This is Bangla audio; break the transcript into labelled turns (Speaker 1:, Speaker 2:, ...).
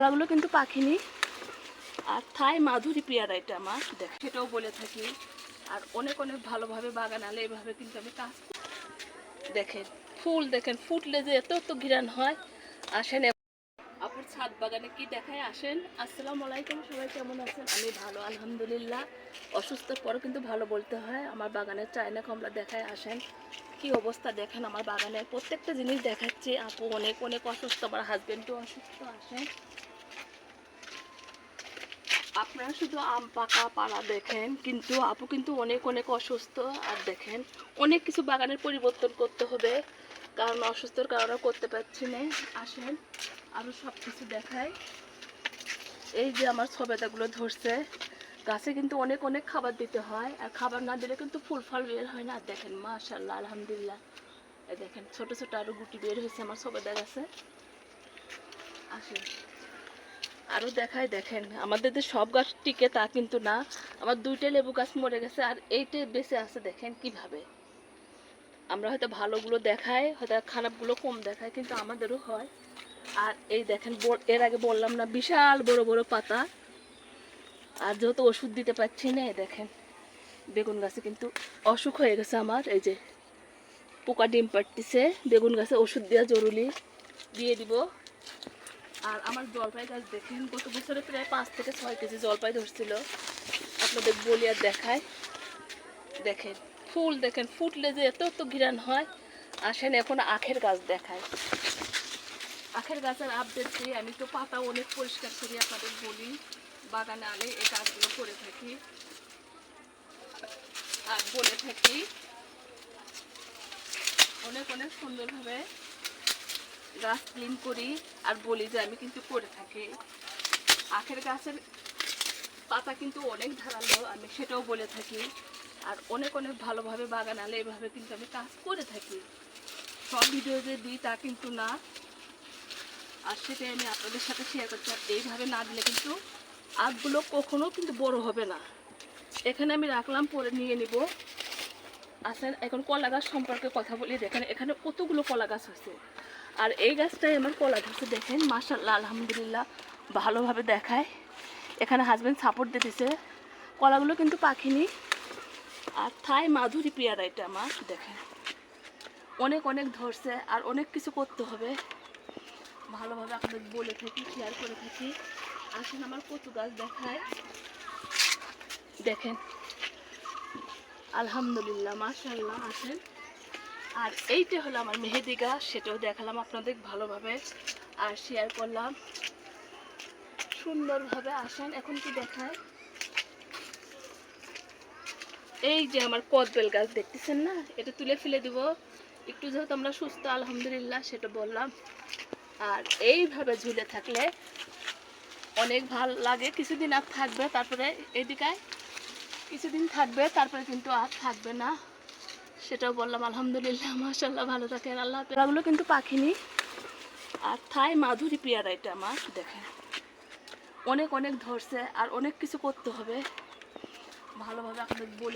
Speaker 1: কলাগুলো কিন্তু পাখিনি। আর থাই মাধুরী পেয়ারা এটা আমার দেখ, সেটাও বলে থাকি। আর অনেক অনেক ভালোভাবে বাগান আলে এভাবে কিন্তু আমি কাজ দেখেন, ফুল দেখেন ফুটলে যে এত এত ঘিরান হয়। আসেন আপুর ছাদ বাগানে কি দেখায়, আসেন। আসসালামু আলাইকুম, সবাই কেমন আছেন? আমি ভালো আলহামদুলিল্লাহ। অসুস্থর পরও কিন্তু ভালো বলতে হয়। আমার বাগানের চায়না কমলা দেখায়, আসেন। কি অবস্থা দেখেন আমার বাগানের প্রত্যেকটা জিনিস দেখাচ্ছি। আপু অনেক অনেক অসুস্থ, আমার হাজবেন্ডও অসুস্থ। আসেন, আপনারা শুধু আম পাকা পাড়া দেখেন, কিন্তু আপু কিন্তু অনেক অনেক অসুস্থ। আর দেখেন অনেক কিছু বাগানের পরিবর্তন করতে হবে, কারণ অসুস্থর কারণে করতে পারছি না। আসেন আরও সব কিছু দেখায়। এই যে আমার সবেদাগুলো ধরছে, গাছে কিন্তু অনেক অনেক খাবার দিতে হয়, আর খাবার না দিলে কিন্তু ফুল ফল বের হয় না। দেখেন মাশাআল্লাহ আলহামদুলিল্লাহ, এই দেখেন ছোট ছোট আরও গুটি বের হয়েছে আমার সবেদা গাছে। আসেন আরও দেখায়। দেখেন আমাদের যে সব গাছ টিকে তা কিন্তু না, আমার 2টা লেবু গাছ মরে গেছে, আর এইটা বেঁচে আছে। দেখেন কিভাবে আমরা হয়তো ভালোগুলো দেখাই, হয়তো খারাপগুলো কম দেখায়, কিন্তু আমাদেরও হয়। আর এই দেখেন এর আগে বললাম না, বিশাল বড় বড় পাতা। আর যেহেতু ওষুধ দিতে পারছি না, দেখেন বেগুন গাছে কিন্তু অসুখ হয়ে গেছে আমার। এই যে পোকা ডিম পাড়তেছে, বেগুন গাছে ওষুধ দেওয়া জরুরি, দিয়ে দিব। আর আমার জলপাই গাছ দেখেন, গত বছরে প্রায় 5 থেকে 6 কেজি জলপাই ধরছিল। আপনাদের বলি আর দেখায়। দেখেন ফুল দেখেন ফুটলে যে এত এত ঘিরান হয়। আসেন এখন আখের গাছ দেখায়। আখের গাছের আপডেট দিই। আমি তো পাতা অনেক পরিষ্কার করি, আপনাদের বলি। বাগানে আলে এই কাজগুলো করে থাকি, আর বলে থাকি অনেক অনেক সুন্দরভাবে গাছ ক্লিন করি, আর বলি যে আমি কিন্তু করে থাকি। আখের গাছের পাতা কিন্তু অনেক ধারালো, আমি সেটাও বলে থাকি। আর অনেক অনেক ভালোভাবে বাগান আলে এভাবে কিন্তু আমি কাজ করে থাকি। সব ভিডিও যে দিই তা কিন্তু না, আর সেটাই আমি আপনাদের সাথে শেয়ার করছি। আর এইভাবে না দিলে কিন্তু আখগুলো কখনো কিন্তু বড় হবে না। এখানে আমি রাখলাম, পরে নিয়ে নিব। আসেন এখন কলা গাছ সম্পর্কে কথা বলি। দেখেন এখানে কতগুলো কলা গাছ হয়েছে, আর এই গাছটাই আমার কলা ধরছে। দেখেন মাশাআল্লাহ আলহামদুলিল্লাহ, ভালোভাবে দেখায়। এখানে হাজবেন্ড সাপোর্ট দিতেছে। কলাগুলো কিন্তু পাখিনি। আর থাই মাধুরী পেয়ারা এটা আমার দেখেন অনেক অনেক ধরছে, আর অনেক কিছু করতে হবে। ভালোভাবে আপনাদের বলে থাকি, শেয়ার করে থাকি। আসেন আমার কচু গাছ দেখায়। দেখেন আলহামদুলিল্লাহ মাশাআল্লাহ। আসেন, আর এইটা হলো আমার মেহেদি গাছ, সেটাও দেখালাম আপনাদের ভালোভাবে, আর শেয়ার করলাম সুন্দরভাবে। আসেন এখন কি দেখায়। এই যে আমার কদবেল গাছ দেখতেছেন না, এটা তুলে ফেলে দিব একটু, যেহেতু আমরা সুস্থ আলহামদুলিল্লাহ, সেটা বললাম। আর এইভাবে ঝুলে থাকলে অনেক ভালো লাগে। কিছুদিন আর থাকবে, তারপরে এদিকে কিছুদিন থাকবে, তারপরে কিন্তু আর থাকবে না, সেটাও বললাম আলহামদুলিল্লাহ মাশাআল্লাহ। ভালো থাকেন, আল্লাহ হাফেজ। এগুলো কিন্তু পাখিনি। আর থাই মাধুরী পেয়ারা এটা আমার দেখেন অনেক অনেক ধরছে, আর অনেক কিছু করতে হবে। ভালোভাবে আপনাদের বলে